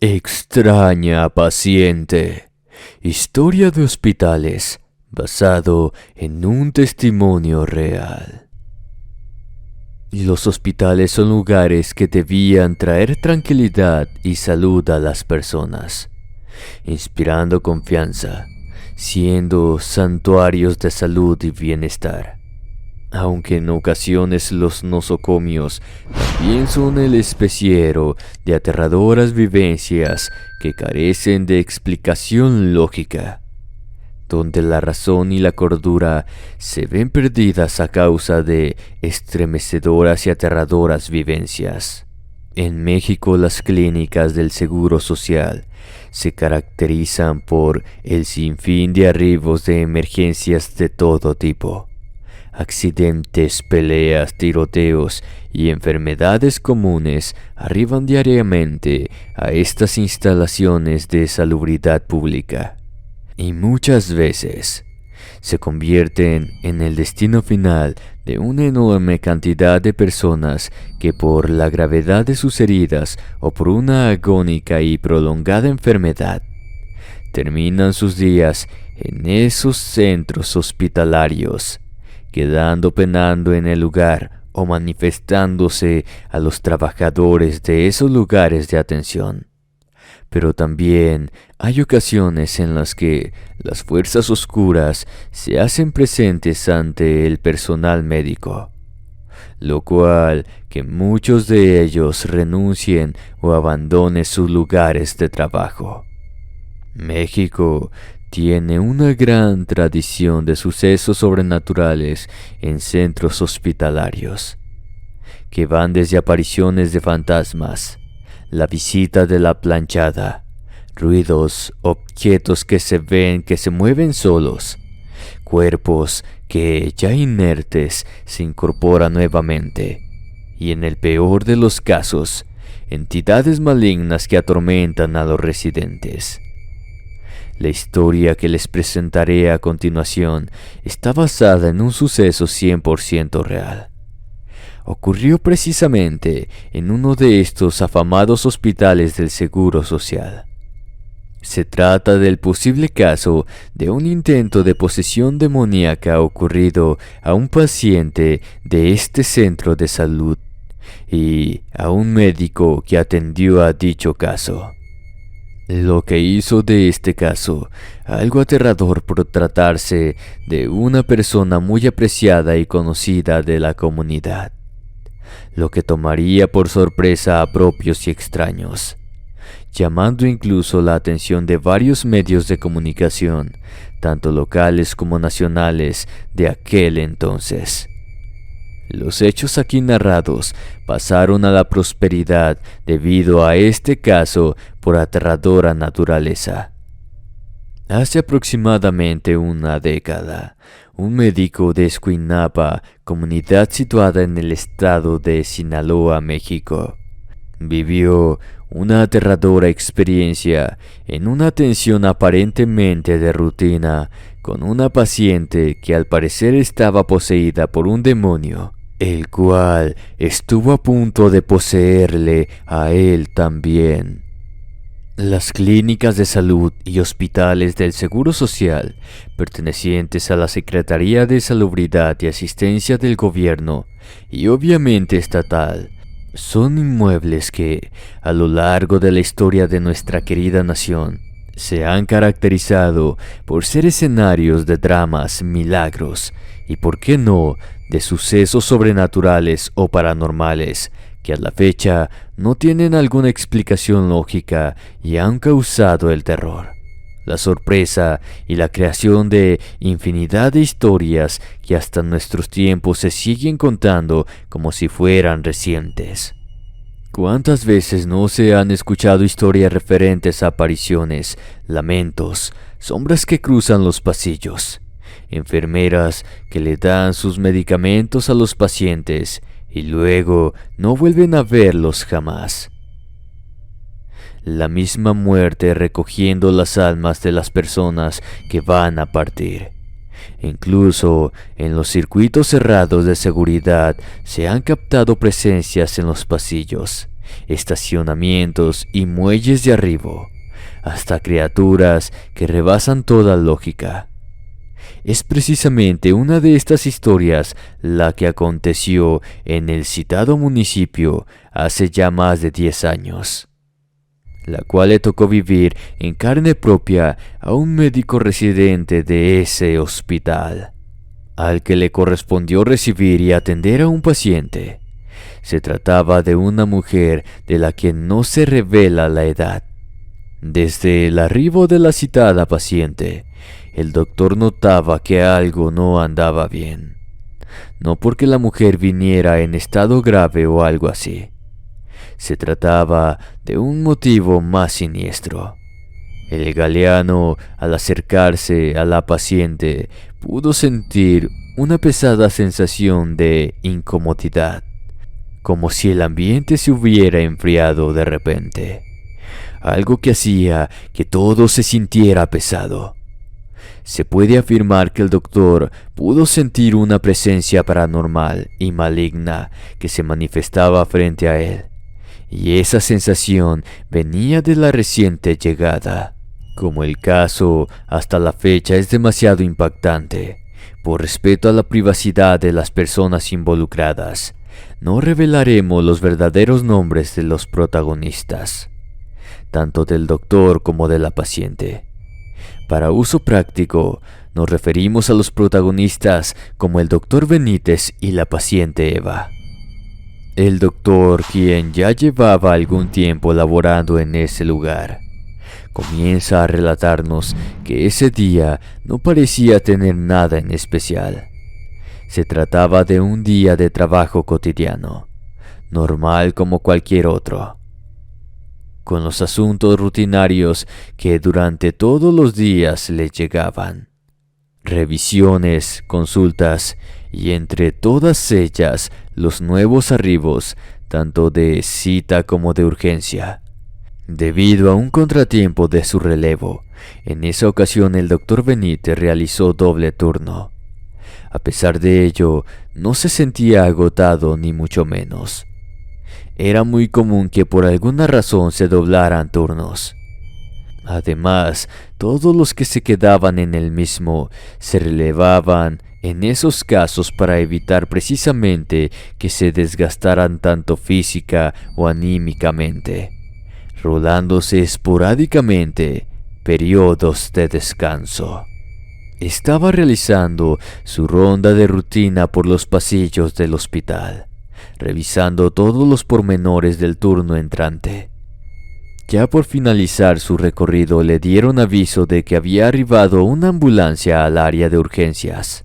Extraña paciente. Historia de hospitales basado en un testimonio real. Los hospitales son lugares que debían traer tranquilidad y salud a las personas, inspirando confianza, siendo santuarios de salud y bienestar. Aunque en ocasiones los nosocomios también son el especiero de aterradoras vivencias que carecen de explicación lógica, donde la razón y la cordura se ven perdidas a causa de estremecedoras y aterradoras vivencias. En México, las clínicas del Seguro Social se caracterizan por el sinfín de arribos de emergencias de todo tipo. Accidentes, peleas, tiroteos y enfermedades comunes arriban diariamente a estas instalaciones de salubridad pública y muchas veces se convierten en el destino final de una enorme cantidad de personas que por la gravedad de sus heridas o por una agónica y prolongada enfermedad terminan sus días en esos centros hospitalarios, quedando penando en el lugar o manifestándose a los trabajadores de esos lugares de atención. Pero también hay ocasiones en las que las fuerzas oscuras se hacen presentes ante el personal médico, lo cual que muchos de ellos renuncien o abandonen sus lugares de trabajo. México tiene una gran tradición de sucesos sobrenaturales en centros hospitalarios, que van desde apariciones de fantasmas, la visita de la planchada, ruidos, objetos que se ven que se mueven solos, cuerpos que ya inertes se incorporan nuevamente, y en el peor de los casos, entidades malignas que atormentan a los residentes. La historia que les presentaré a continuación está basada en un suceso 100% real. Ocurrió precisamente en uno de estos afamados hospitales del Seguro Social. Se trata del posible caso de un intento de posesión demoníaca ocurrido a un paciente de este centro de salud y a un médico que atendió a dicho caso. Lo que hizo de este caso algo aterrador por tratarse de una persona muy apreciada y conocida de la comunidad, lo que tomaría por sorpresa a propios y extraños, llamando incluso la atención de varios medios de comunicación, tanto locales como nacionales, de aquel entonces. Los hechos aquí narrados pasaron a la prosperidad debido a este caso por aterradora naturaleza. Hace aproximadamente una década, un médico de Escuinapa, comunidad situada en el estado de Sinaloa, México, vivió una aterradora experiencia en una atención aparentemente de rutina con una paciente que al parecer estaba poseída por un demonio, el cual estuvo a punto de poseerle a él también. Las clínicas de salud y hospitales del Seguro Social, pertenecientes a la Secretaría de Salubridad y Asistencia del Gobierno, y obviamente estatal, son inmuebles que, a lo largo de la historia de nuestra querida nación, se han caracterizado por ser escenarios de dramas, milagros y, por qué no, de sucesos sobrenaturales o paranormales que a la fecha no tienen alguna explicación lógica y han causado el terror, la sorpresa y la creación de infinidad de historias que hasta nuestros tiempos se siguen contando como si fueran recientes. ¿Cuántas veces no se han escuchado historias referentes a apariciones, lamentos, sombras que cruzan los pasillos, enfermeras que le dan sus medicamentos a los pacientes y luego no vuelven a verlos jamás? La misma muerte recogiendo las almas de las personas que van a partir. Incluso en los circuitos cerrados de seguridad se han captado presencias en los pasillos, estacionamientos y muelles de arribo, hasta criaturas que rebasan toda lógica. Es precisamente una de estas historias la que aconteció en el citado municipio hace ya más de 10 años, la cual le tocó vivir en carne propia a un médico residente de ese hospital, al que le correspondió recibir y atender a un paciente. Se trataba de una mujer de la que no se revela la edad. Desde el arribo de la citada paciente, el doctor notaba que algo no andaba bien. No porque la mujer viniera en estado grave o algo así. Se trataba de un motivo más siniestro. El galeano, al acercarse a la paciente, pudo sentir una pesada sensación de incomodidad, como si el ambiente se hubiera enfriado de repente. Algo que hacía que todo se sintiera pesado. Se puede afirmar que el doctor pudo sentir una presencia paranormal y maligna que se manifestaba frente a él, y esa sensación venía de la reciente llegada. Como el caso hasta la fecha es demasiado impactante, por respeto a la privacidad de las personas involucradas, no revelaremos los verdaderos nombres de los protagonistas, tanto del doctor como de la paciente. Para uso práctico, nos referimos a los protagonistas como el doctor Benítez y la paciente Eva. El doctor, quien ya llevaba algún tiempo laborando en ese lugar, comienza a relatarnos que ese día no parecía tener nada en especial. Se trataba de un día de trabajo cotidiano, normal como cualquier otro, con los asuntos rutinarios que durante todos los días le llegaban. Revisiones, consultas y entre todas ellas los nuevos arribos, tanto de cita como de urgencia. Debido a un contratiempo de su relevo, en esa ocasión el doctor Benítez realizó doble turno. A pesar de ello, no se sentía agotado ni mucho menos. Era muy común que por alguna razón se doblaran turnos. Además, todos los que se quedaban en el mismo se relevaban en esos casos para evitar precisamente que se desgastaran tanto física o anímicamente, rolándose esporádicamente periodos de descanso. Estaba realizando su ronda de rutina por los pasillos del hospital, revisando todos los pormenores del turno entrante. Ya por finalizar su recorrido le dieron aviso de que había arribado una ambulancia al área de urgencias,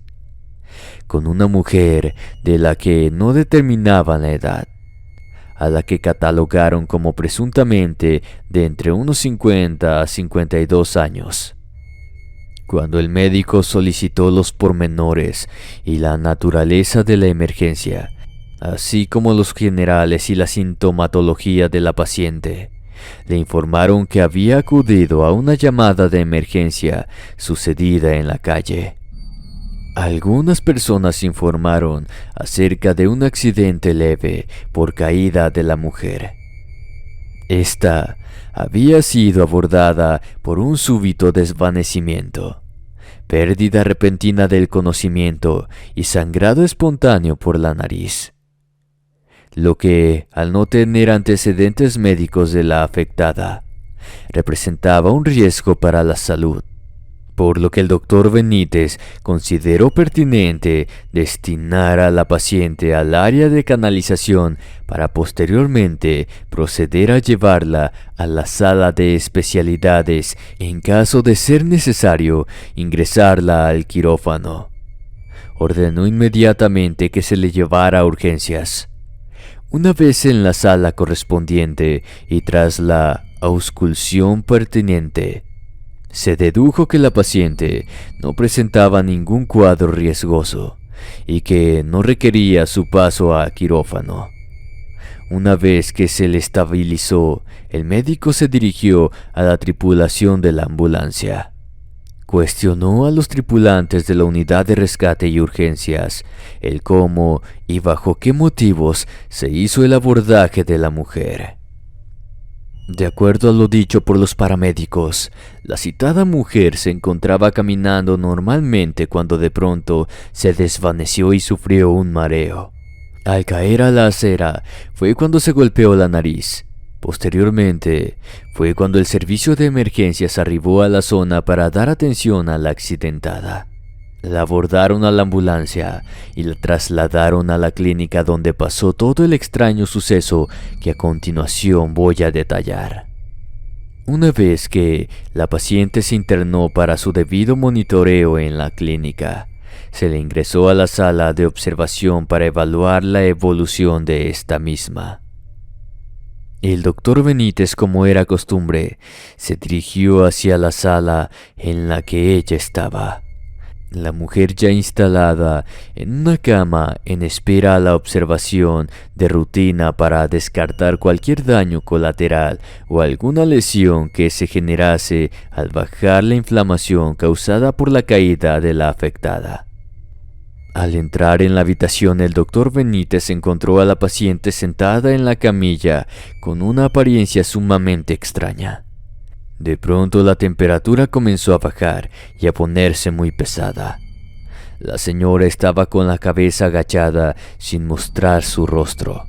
con una mujer de la que no determinaban la edad, a la que catalogaron como presuntamente de entre unos 50 a 52 años. Cuando el médico solicitó los pormenores y la naturaleza de la emergencia, así como los generales y la sintomatología de la paciente, le informaron que había acudido a una llamada de emergencia sucedida en la calle. Algunas personas informaron acerca de un accidente leve por caída de la mujer. Esta había sido abordada por un súbito desvanecimiento, pérdida repentina del conocimiento y sangrado espontáneo por la nariz, lo que, al no tener antecedentes médicos de la afectada, representaba un riesgo para la salud, por lo que el doctor Benítez consideró pertinente destinar a la paciente al área de canalización para posteriormente proceder a llevarla a la sala de especialidades en caso de ser necesario ingresarla al quirófano. Ordenó inmediatamente que se le llevara a urgencias. Una vez en la sala correspondiente y tras la auscultación pertinente, se dedujo que la paciente no presentaba ningún cuadro riesgoso y que no requería su paso a quirófano. Una vez que se le estabilizó, el médico se dirigió a la tripulación de la ambulancia. cuestionó a los tripulantes de la unidad de rescate y urgencias el cómo y bajo qué motivos se hizo el abordaje de la mujer. De acuerdo a lo dicho por los paramédicos, la citada mujer se encontraba caminando normalmente cuando de pronto se desvaneció y sufrió un mareo. Al caer a la acera fue cuando se golpeó la nariz. Posteriormente, fue cuando el servicio de emergencias arribó a la zona para dar atención a la accidentada. La abordaron a la ambulancia y la trasladaron a la clínica donde pasó todo el extraño suceso que a continuación voy a detallar. Una vez que la paciente se internó para su debido monitoreo en la clínica, se le ingresó a la sala de observación para evaluar la evolución de esta misma. El doctor Benítez, como era costumbre, se dirigió hacia la sala en la que ella estaba. La mujer ya instalada en una cama en espera a la observación de rutina para descartar cualquier daño colateral o alguna lesión que se generase al bajar la inflamación causada por la caída de la afectada. Al entrar en la habitación, el doctor Benítez encontró a la paciente sentada en la camilla con una apariencia sumamente extraña. De pronto la temperatura comenzó a bajar y a ponerse muy pesada. La señora estaba con la cabeza agachada sin mostrar su rostro.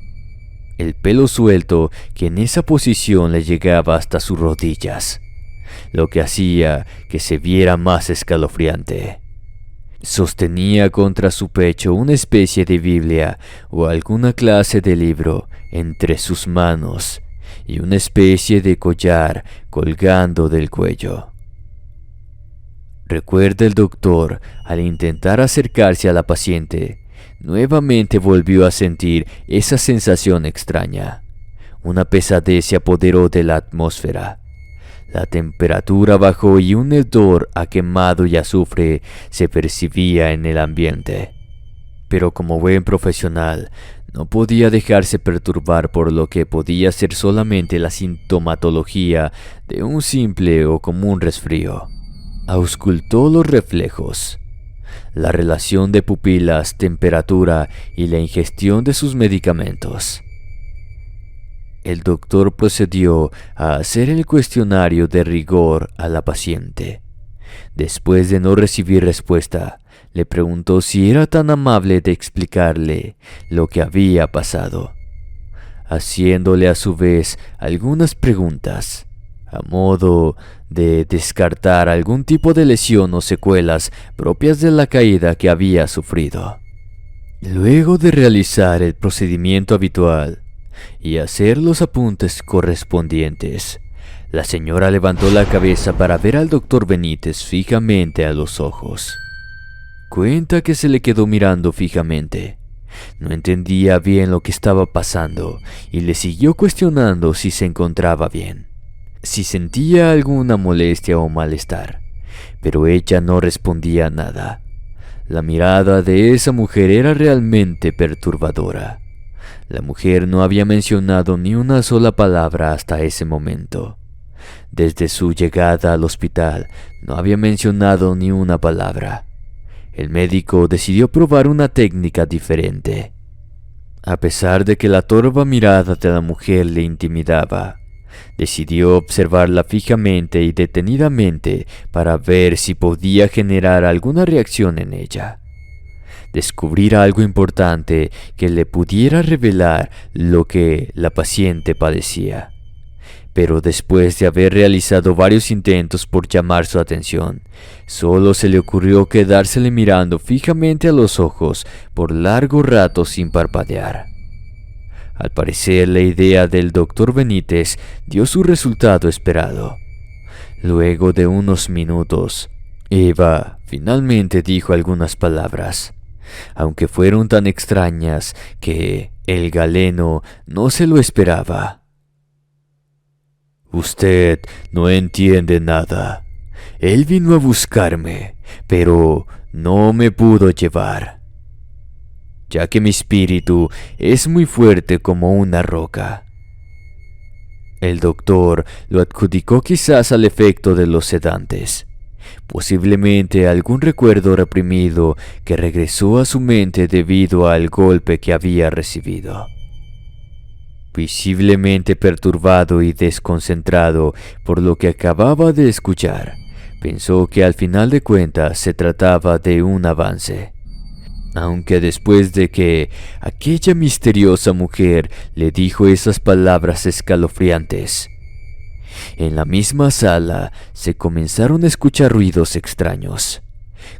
El pelo suelto que en esa posición le llegaba hasta sus rodillas, lo que hacía que se viera más escalofriante. Sostenía contra su pecho una especie de Biblia o alguna clase de libro entre sus manos y una especie de collar colgando del cuello. Recuerda el doctor, al intentar acercarse a la paciente, nuevamente volvió a sentir esa sensación extraña. Una pesadez se apoderó de la atmósfera. La temperatura bajó y un hedor a quemado y azufre se percibía en el ambiente. Pero como buen profesional, no podía dejarse perturbar por lo que podía ser solamente la sintomatología de un simple o común resfrío. Auscultó los reflejos, la relación de pupilas, temperatura y la ingestión de sus medicamentos. El doctor procedió a hacer el cuestionario de rigor a la paciente. Después de no recibir respuesta, le preguntó si era tan amable de explicarle lo que había pasado, haciéndole a su vez algunas preguntas, a modo de descartar algún tipo de lesión o secuelas propias de la caída que había sufrido. Luego de realizar el procedimiento habitual y hacer los apuntes correspondientes, la señora levantó la cabeza para ver al doctor Benítez fijamente a los ojos. Cuenta que se le quedó mirando fijamente. No entendía bien lo que estaba pasando y le siguió cuestionando si se encontraba bien, si sentía alguna molestia o malestar, pero ella no respondía nada. La mirada de esa mujer era realmente perturbadora. La mujer no había mencionado ni una sola palabra hasta ese momento. Desde su llegada al hospital no había mencionado ni una palabra. El médico decidió probar una técnica diferente. A pesar de que la torva mirada de la mujer le intimidaba, decidió observarla fijamente y detenidamente para ver si podía generar alguna reacción en ella. Descubrir algo importante que le pudiera revelar lo que la paciente padecía. Pero después de haber realizado varios intentos por llamar su atención, solo se le ocurrió quedársele mirando fijamente a los ojos por largo rato sin parpadear. Al parecer, la idea del doctor Benítez dio su resultado esperado. Luego de unos minutos, Eva finalmente dijo algunas palabras, aunque fueron tan extrañas que el galeno no se lo esperaba. Usted no entiende nada. Él vino a buscarme, pero no me pudo llevar, ya que mi espíritu es muy fuerte como una roca. El doctor lo adjudicó quizás al efecto de los sedantes. posiblemente algún recuerdo reprimido que regresó a su mente debido al golpe que había recibido. Visiblemente perturbado y desconcentrado por lo que acababa de escuchar, pensó que al final de cuentas se trataba de un avance. Aunque después de que aquella misteriosa mujer le dijo esas palabras escalofriantes, en la misma sala se comenzaron a escuchar ruidos extraños,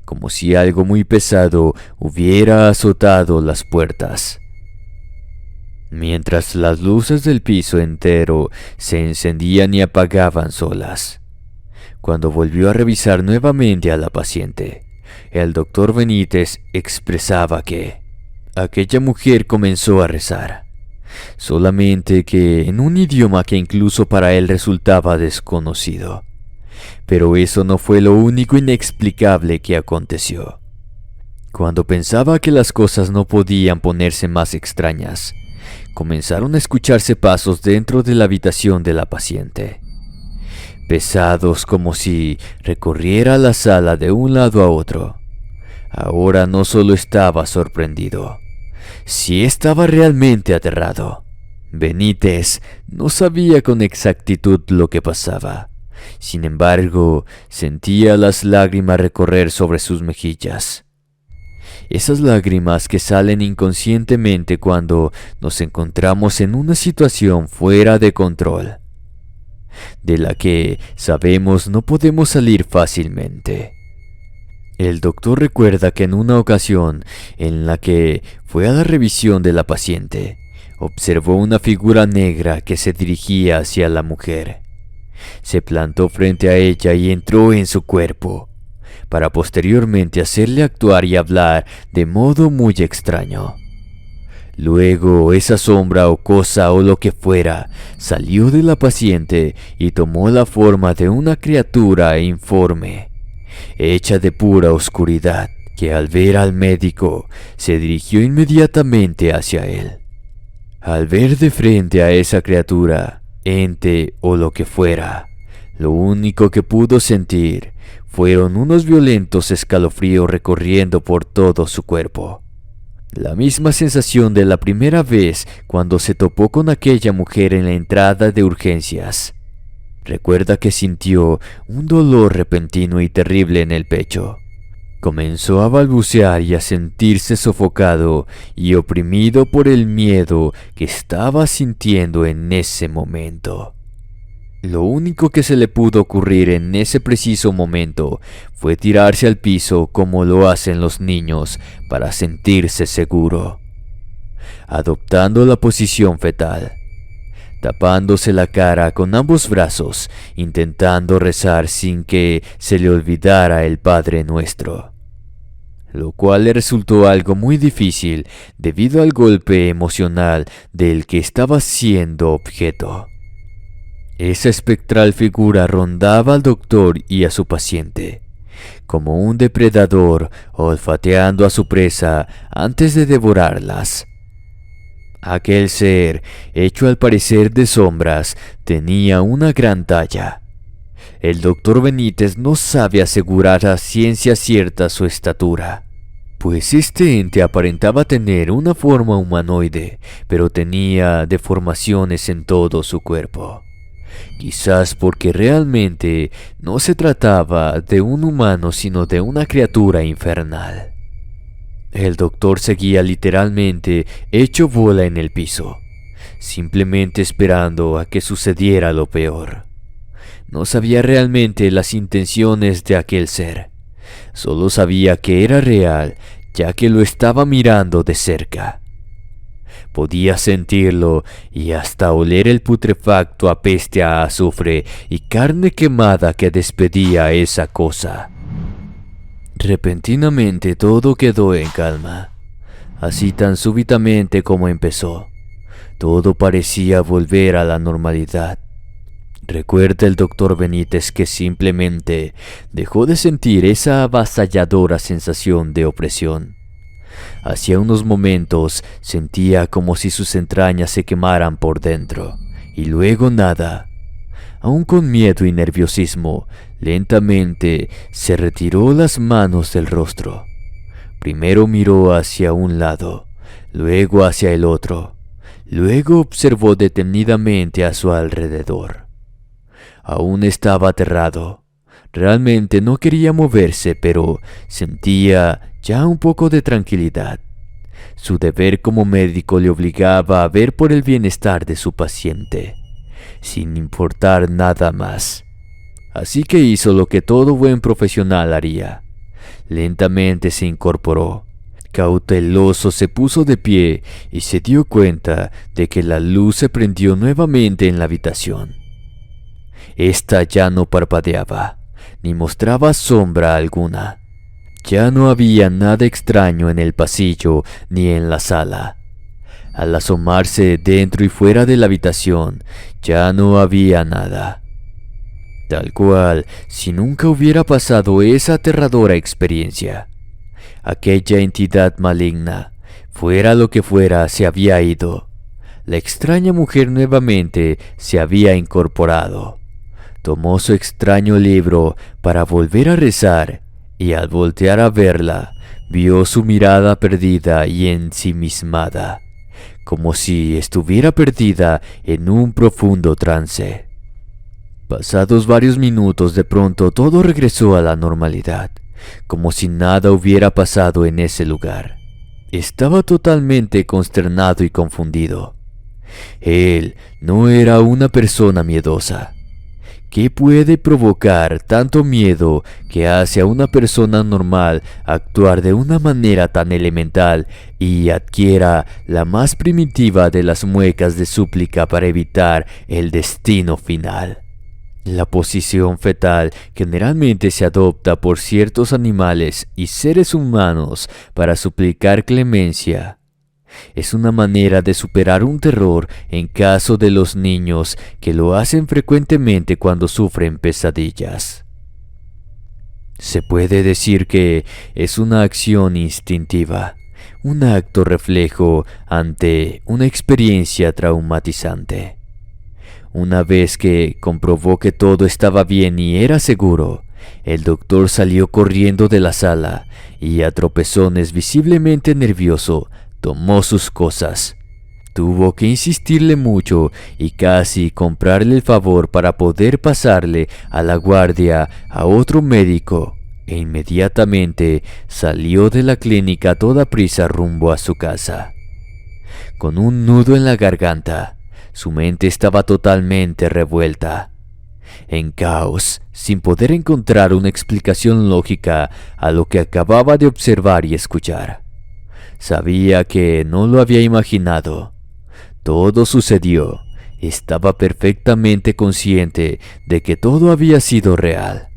como si algo muy pesado hubiera azotado las puertas. Mientras las luces del piso entero se encendían y apagaban solas. Cuando volvió a revisar nuevamente a la paciente, el doctor Benítez expresaba que aquella mujer comenzó a rezar, solamente que en un idioma que incluso para él resultaba desconocido. Pero eso no fue lo único inexplicable que aconteció. Cuando pensaba que las cosas no podían ponerse más extrañas, comenzaron a escucharse pasos dentro de la habitación de la paciente, pesados como si recorriera la sala de un lado a otro. Ahora no solo estaba sorprendido, sí estaba realmente aterrado. Benítez no sabía con exactitud lo que pasaba. Sin embargo, sentía las lágrimas recorrer sobre sus mejillas. Esas lágrimas que salen inconscientemente cuando nos encontramos en una situación fuera de control, de la que sabemos no podemos salir fácilmente. El doctor recuerda que en una ocasión en la que fue a la revisión de la paciente, observó una figura negra que se dirigía hacia la mujer. Se plantó frente a ella y entró en su cuerpo, para posteriormente hacerle actuar y hablar de modo muy extraño. Luego esa sombra o cosa o lo que fuera salió de la paciente y tomó la forma de una criatura informe, hecha de pura oscuridad, que al ver al médico se dirigió inmediatamente hacia él. Al ver de frente a esa criatura, ente o lo que fuera, lo único que pudo sentir fueron unos violentos escalofríos recorriendo por todo su cuerpo. La misma sensación de la primera vez cuando se topó con aquella mujer en la entrada de urgencias. Recuerda que sintió un dolor repentino y terrible en el pecho. Comenzó a balbucear y a sentirse sofocado y oprimido por el miedo que estaba sintiendo en ese momento. Lo único que se le pudo ocurrir en ese preciso momento fue tirarse al piso como lo hacen los niños para sentirse seguro, adoptando la posición fetal, tapándose la cara con ambos brazos, intentando rezar sin que se le olvidara el Padre Nuestro, lo cual le resultó algo muy difícil debido al golpe emocional del que estaba siendo objeto. Esa espectral figura rondaba al doctor y a su paciente, como un depredador olfateando a su presa antes de devorarlas. Aquel ser, hecho al parecer de sombras, tenía una gran talla. El doctor Benítez no sabe asegurar a ciencia cierta su estatura, pues este ente aparentaba tener una forma humanoide, pero tenía deformaciones en todo su cuerpo. Quizás porque realmente no se trataba de un humano sino de una criatura infernal. El doctor seguía literalmente hecho bola en el piso, simplemente esperando a que sucediera lo peor. No sabía realmente las intenciones de aquel ser, solo sabía que era real ya que lo estaba mirando de cerca. Podía sentirlo y hasta oler el putrefacto apeste a azufre y carne quemada que despedía esa cosa. Repentinamente todo quedó en calma, así tan súbitamente como empezó. Todo parecía volver a la normalidad. Recuerda el doctor Benítez que simplemente dejó de sentir esa avasalladora sensación de opresión. Hacía unos momentos sentía como si sus entrañas se quemaran por dentro, y luego nada. aún con miedo y nerviosismo, lentamente se retiró las manos del rostro. Primero miró hacia un lado, luego hacia el otro. Luego observó detenidamente a su alrededor. Aún estaba aterrado. Realmente no quería moverse, pero sentía ya un poco de tranquilidad. Su deber como médico le obligaba a ver por el bienestar de su paciente, sin importar nada más. Así que hizo lo que todo buen profesional haría. Lentamente se incorporó. Cauteloso se puso de pie y se dio cuenta de que la luz se prendió nuevamente en la habitación. Esta ya no parpadeaba, ni mostraba sombra alguna. Ya no había nada extraño en el pasillo ni en la sala. Al asomarse dentro y fuera de la habitación, ya no había nada. Tal cual si nunca hubiera pasado esa aterradora experiencia. Aquella entidad maligna, fuera lo que fuera, se había ido. La extraña mujer nuevamente se había incorporado. Tomó su extraño libro para volver a rezar y al voltear a verla, vio su mirada perdida y ensimismada, como si estuviera perdida en un profundo trance. Pasados varios minutos, de pronto todo regresó a la normalidad, como si nada hubiera pasado en ese lugar. Estaba totalmente consternado y confundido. Él no era una persona miedosa. ¿Qué puede provocar tanto miedo que hace a una persona normal actuar de una manera tan elemental y adquiera la más primitiva de las muecas de súplica para evitar el destino final? La posición fetal generalmente se adopta por ciertos animales y seres humanos para suplicar clemencia. Es una manera de superar un terror en caso de los niños, que lo hacen frecuentemente cuando sufren pesadillas. Se puede decir que es una acción instintiva, un acto reflejo ante una experiencia traumatizante. Una vez que comprobó que todo estaba bien y era seguro, el doctor salió corriendo de la sala y a tropezones, visiblemente nervioso, tomó sus cosas. Tuvo que insistirle mucho y casi comprarle el favor para poder pasarle a la guardia a otro médico, e inmediatamente salió de la clínica a toda prisa rumbo a su casa. Con un nudo en la garganta, su mente estaba totalmente revuelta, en caos, sin poder encontrar una explicación lógica a lo que acababa de observar y escuchar. Sabía que no lo había imaginado. Todo sucedió. Estaba perfectamente consciente de que todo había sido real.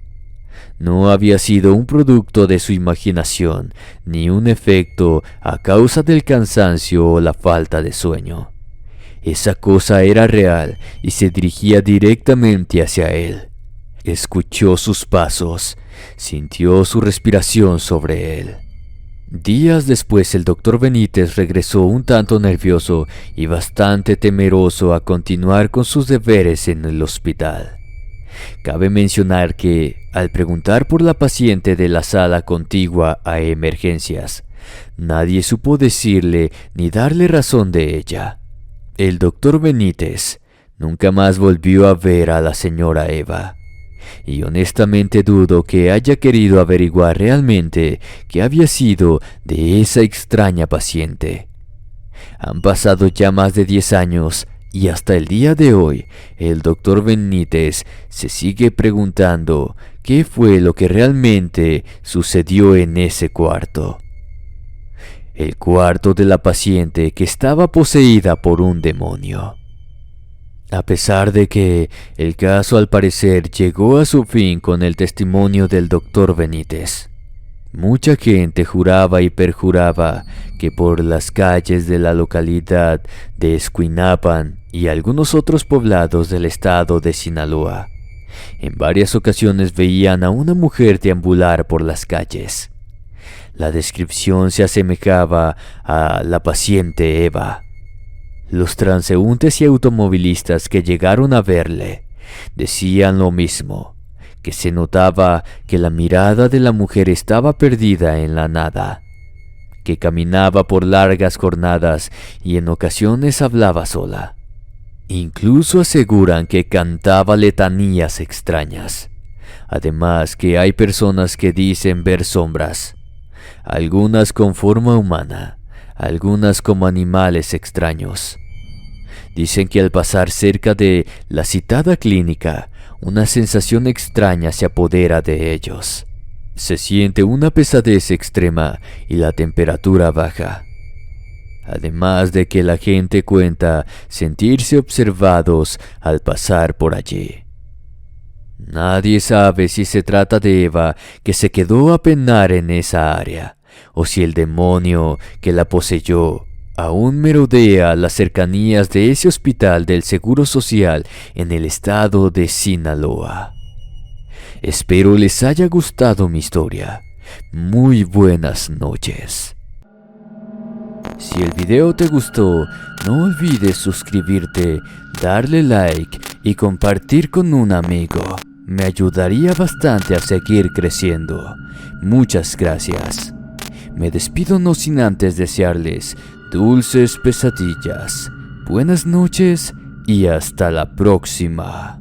No había sido un producto de su imaginación, ni un efecto a causa del cansancio o la falta de sueño. Esa cosa era real y se dirigía directamente hacia él. Escuchó sus pasos, sintió su respiración sobre él. Días después, el doctor Benítez regresó un tanto nervioso y bastante temeroso a continuar con sus deberes en el hospital. Cabe mencionar que, al preguntar por la paciente de la sala contigua a emergencias, nadie supo decirle ni darle razón de ella. El doctor Benítez nunca más volvió a ver a la señora Eva, y honestamente dudo que haya querido averiguar realmente qué había sido de esa extraña paciente. Han pasado ya más de 10 años y hasta el día de hoy el doctor Benítez se sigue preguntando qué fue lo que realmente sucedió en ese cuarto. El cuarto de la paciente que estaba poseída por un demonio. A pesar de que el caso al parecer llegó a su fin con el testimonio del doctor Benítez, mucha gente juraba y perjuraba que por las calles de la localidad de Escuinapan y algunos otros poblados del estado de Sinaloa, en varias ocasiones veían a una mujer deambular por las calles. La descripción se asemejaba a la paciente Eva. Los transeúntes y automovilistas que llegaron a verle Decían lo mismo, que se notaba que la mirada de la mujer estaba perdida en la nada, que caminaba por largas jornadas y en ocasiones hablaba sola. Incluso aseguran que cantaba letanías extrañas. Además que hay personas que dicen ver sombras, algunas con forma humana, algunas como animales extraños. Dicen que al pasar cerca de la citada clínica, una sensación extraña se apodera de ellos. Se siente una pesadez extrema y la temperatura baja. Además de que la gente cuenta sentirse observados al pasar por allí. Nadie sabe si se trata de Eva, que se quedó a penar en esa área, o si el demonio que la poseyó aún merodea las cercanías de ese hospital del Seguro Social en el estado de Sinaloa. Espero les haya gustado mi historia. Muy buenas noches. Si el video te gustó, no olvides suscribirte, darle like y compartir con un amigo. Me ayudaría bastante a seguir creciendo. Muchas gracias. Me despido no sin antes desearles dulces pesadillas. Buenas noches y hasta la próxima.